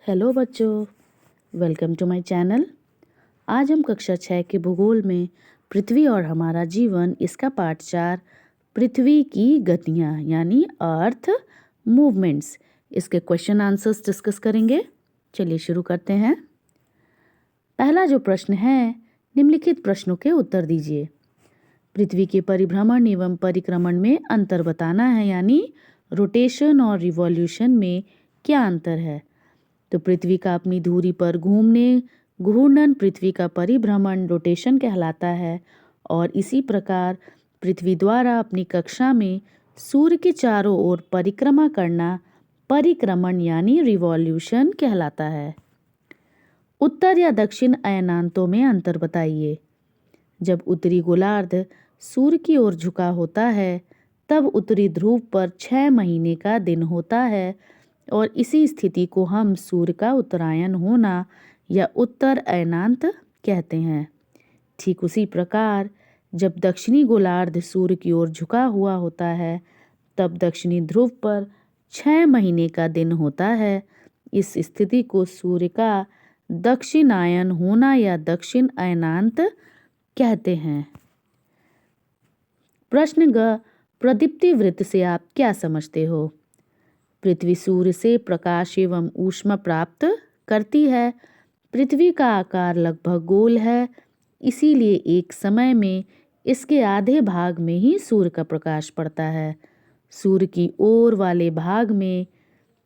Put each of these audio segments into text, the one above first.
Hello बच्चों, welcome to my channel. आज हम कक्षा 6 के भूगोल में पृथ्वी और हमारा जीवन इसका पाठ 4 पृथ्वी की गतियाँ यानी अर्थ मूवमेंट्स इसके क्वेश्चन आंसर्स डिस्कस करेंगे। चलिए शुरू करते हैं। पहला जो प्रश्न है, निम्नलिखित प्रश्नों के उत्तर दीजिए। पृथ्वी के परिभ्रमण एवं परिक्रमण में अंतर बताना है, यानी रोटेशन और रिवॉल्यूशन में क्या अंतर है। तो पृथ्वी का अपनी धुरी पर घूर्णन पृथ्वी का परिभ्रमण रोटेशन कहलाता है, और इसी प्रकार पृथ्वी द्वारा अपनी कक्षा में सूर्य के चारों ओर परिक्रमा करना परिक्रमण यानी रिवॉल्यूशन कहलाता है। उत्तर या दक्षिण अयनांतों में अंतर बताइए। जब उत्तरी गोलार्ध सूर्य की ओर झुका होता है तब उत्तरी ध्रुव पर 6 महीने का दिन होता है, और इसी स्थिति को हम सूर्य का उत्तरायण होना या उत्तर अयनांत कहते हैं। ठीक उसी प्रकार जब दक्षिणी गोलार्ध सूर्य की ओर झुका हुआ होता है तब दक्षिणी ध्रुव पर 6 महीने का दिन होता है। इस स्थिति को सूर्य का दक्षिणायन होना या दक्षिण अयनांत कहते हैं। प्रश्न ग, प्रदीप्ति वृत्त से आप क्या समझते हो। पृथ्वी सूर्य से प्रकाश एवं ऊष्मा प्राप्त करती है। पृथ्वी का आकार लगभग गोल है, इसीलिए एक समय में इसके आधे भाग में ही सूर्य का प्रकाश पड़ता है। सूर्य की ओर वाले भाग में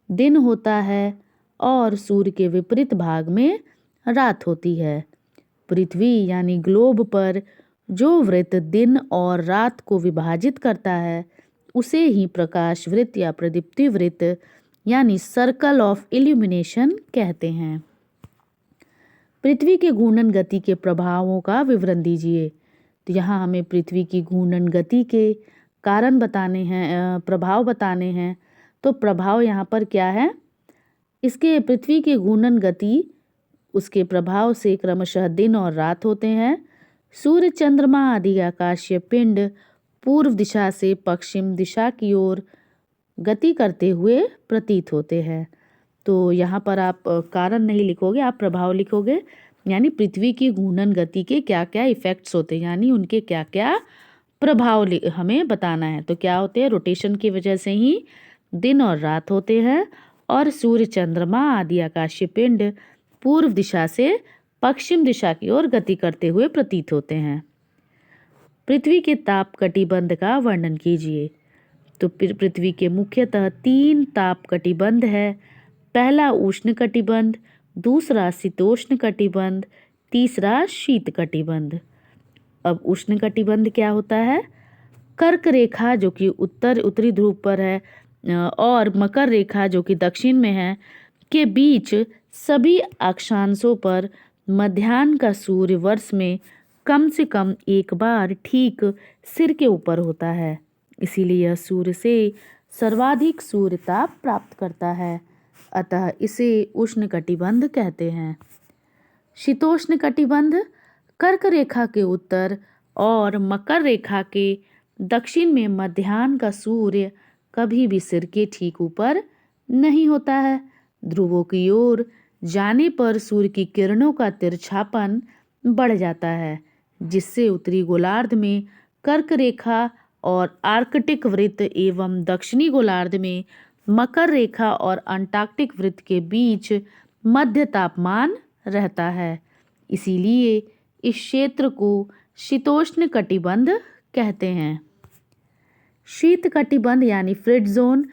दिन होता है और सूर्य के विपरीत भाग में रात होती है। पृथ्वी यानी ग्लोब पर जो वृत्त दिन और रात को विभाजित करता है उसे ही प्रकाश वृत्त या प्रदीप्ति वृत्त यानी सर्कल ऑफ इल्यूमिनेशन कहते हैं। पृथ्वी के घूर्णन गति के प्रभावों का विवरण दीजिए। तो यहाँ हमें पृथ्वी की घूर्णन गति के कारण बताने हैं, प्रभाव बताने हैं। तो प्रभाव यहाँ पर क्या है, इसके पृथ्वी के घूर्णन गति उसके प्रभाव से क्रमशः दिन और रात होते हैं। सूर्य, चंद्रमा आदि आकाशीय पिंड पूर्व दिशा से पश्चिम दिशा की ओर गति करते हुए प्रतीत होते हैं। तो यहाँ पर आप कारण नहीं लिखोगे, आप प्रभाव लिखोगे, यानी पृथ्वी की घूर्णन गति के क्या क्या इफेक्ट्स होते हैं, यानी उनके क्या क्या प्रभाव हमें बताना है। तो क्या होते हैं, रोटेशन की वजह से ही दिन और रात होते हैं, और सूर्य, चंद्रमा आदि आकाशीय पिंड पूर्व दिशा से पश्चिम दिशा की ओर गति करते हुए प्रतीत होते हैं। पृथ्वी के ताप कटिबंध का वर्णन कीजिए। तो पृथ्वी के मुख्यतः 3 ताप कटिबंध है। पहला उष्ण कटिबंध, दूसरा शीतोष्ण कटिबंध, तीसरा शीत कटिबंध। अब उष्ण कटिबंध क्या होता है, कर्क रेखा जो कि उत्तरी ध्रुव पर है और मकर रेखा जो कि दक्षिण में है के बीच सभी अक्षांशों पर मध्याह्न का सूर्य वर्ष में कम से कम एक बार ठीक सिर के ऊपर होता है, इसीलिए यह सूर्य से सर्वाधिक सूर्य ताप प्राप्त करता है, अतः इसे उष्ण कटिबंध कहते हैं। शीतोष्ण कटिबंध कर्क रेखा के उत्तर और मकर रेखा के दक्षिण में मध्याह्न का सूर्य कभी भी सिर के ठीक ऊपर नहीं होता है। ध्रुवों की ओर जाने पर सूर्य की किरणों का तिरछापन बढ़ जाता है, जिससे उत्तरी गोलार्ध में कर्क रेखा और आर्कटिक वृत्त एवं दक्षिणी गोलार्ध में मकर रेखा और अंटार्कटिक वृत्त के बीच मध्य तापमान रहता है। इसीलिए इस क्षेत्र को शीतोष्ण कटिबंध कहते हैं। शीत कटिबंध यानी फ्रिड जोन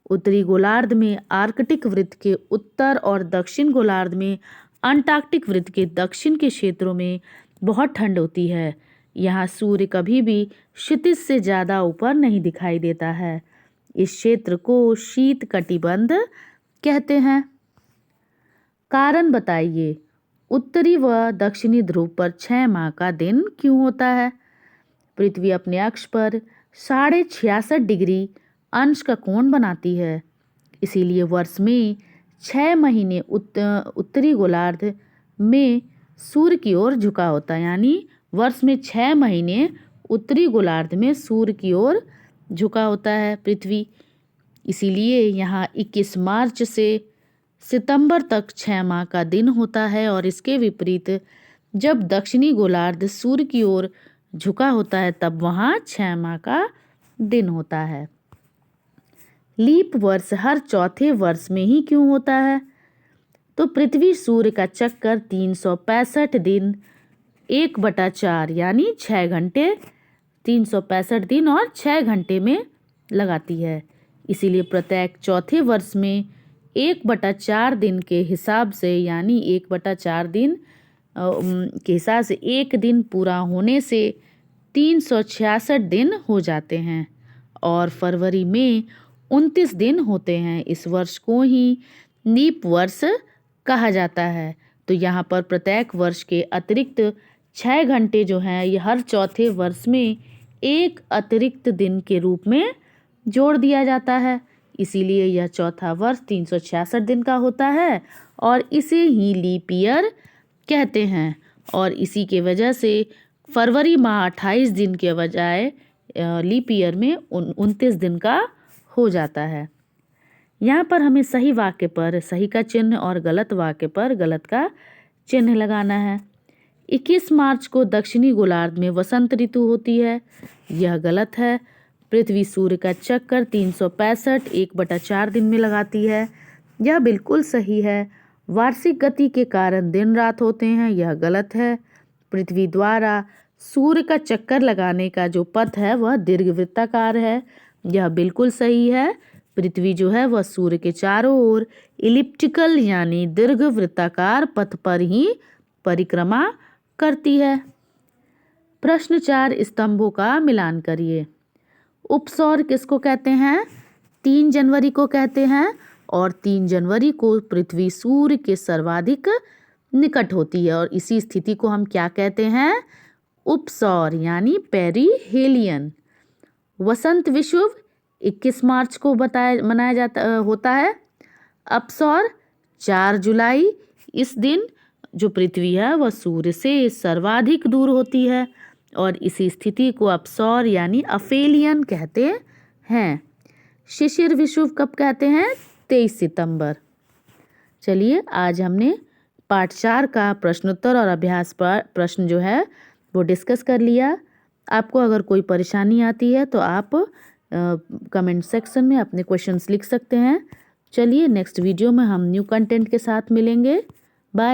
उत्तरी गोलार्ध में आर्कटिक वृत्त के उत्तर और दक्षिण गोलार्ध में अंटार्कटिक वृत्त के दक्षिण के क्षेत्रों में बहुत ठंड होती है। यहाँ सूर्य कभी भी क्षितिज से ज़्यादा ऊपर नहीं दिखाई देता है। इस क्षेत्र को शीत कटिबंध कहते हैं। कारण बताइए, उत्तरी व दक्षिणी ध्रुव पर 6 माह का दिन क्यों होता है। पृथ्वी अपने अक्ष पर 66.5 डिग्री अंश का कोण बनाती है, इसीलिए वर्ष में 6 महीने उत्तरी गोलार्ध में सूर्य की ओर झुका होता है, यानी वर्ष में 6 महीने उत्तरी गोलार्ध में सूर्य की ओर झुका होता है पृथ्वी। इसीलिए यहाँ 21 मार्च से सितंबर तक 6 माह का दिन होता है और इसके विपरीत जब दक्षिणी गोलार्ध सूर्य की ओर झुका होता है तब वहाँ 6 माह का दिन होता है। लीप वर्ष हर चौथे वर्ष में ही क्यों होता है? तो पृथ्वी सूर्य का चक्कर 365 दिन 1/4 यानी 6 घंटे 365 दिन और 6 घंटे में लगाती है। इसीलिए प्रत्येक चौथे वर्ष में 1/4 दिन के हिसाब से यानी 1/4 दिन के हिसाब से एक दिन पूरा होने से 366 दिन हो जाते हैं और फरवरी में 29 दिन होते हैं। इस वर्ष को ही लीप वर्ष कहा जाता है। तो यहाँ पर प्रत्येक वर्ष के अतिरिक्त 6 घंटे जो हैं ये हर चौथे वर्ष में एक अतिरिक्त दिन के रूप में जोड़ दिया जाता है। इसीलिए यह चौथा वर्ष 366 दिन का होता है और इसे ही लीप ईयर कहते हैं। और इसी के वजह से फरवरी माह 28 दिन के बजाय लीप ईयर में 29 दिन का हो जाता है। यहाँ पर हमें सही वाक्य पर सही का चिन्ह और गलत वाक्य पर गलत का चिन्ह लगाना है। 21 मार्च को दक्षिणी गोलार्ध में वसंत ऋतु होती है, यह गलत है। पृथ्वी सूर्य का चक्कर 365 1/4 दिन में लगाती है, यह बिल्कुल सही है। वार्षिक गति के कारण दिन रात होते हैं, यह गलत है। पृथ्वी द्वारा सूर्य का चक्कर लगाने का जो पथ है वह दीर्घवृत्ताकार है, यह बिल्कुल सही है। पृथ्वी जो है वह सूर्य के चारों ओर इलिप्टिकल यानी दीर्घवृत्ताकार पथ पर ही परिक्रमा करती है। प्रश्न 4 स्तंभों का मिलान करिए। उपसौर किसको कहते हैं? 3 जनवरी को कहते हैं और 3 जनवरी को पृथ्वी सूर्य के सर्वाधिक निकट होती है और इसी स्थिति को हम क्या कहते हैं? उपसौर यानी पेरीहेलियन। वसंत विषुव 21 मार्च को मनाया होता है। अपसौर 4 जुलाई, इस दिन जो पृथ्वी है वह सूर्य से सर्वाधिक दूर होती है और इसी स्थिति को अपसौर यानी अफेलियन कहते हैं। शिशिर विषुव कब कहते हैं? 23 सितंबर। चलिए आज हमने पाठ 4 का प्रश्नोत्तर और अभ्यास पर प्रश्न जो है वो डिस्कस कर लिया। आपको अगर कोई परेशानी आती है तो आप कमेंट सेक्शन में अपने क्वेश्चंस लिख सकते हैं। चलिए नेक्स्ट वीडियो में हम न्यू कंटेंट के साथ मिलेंगे।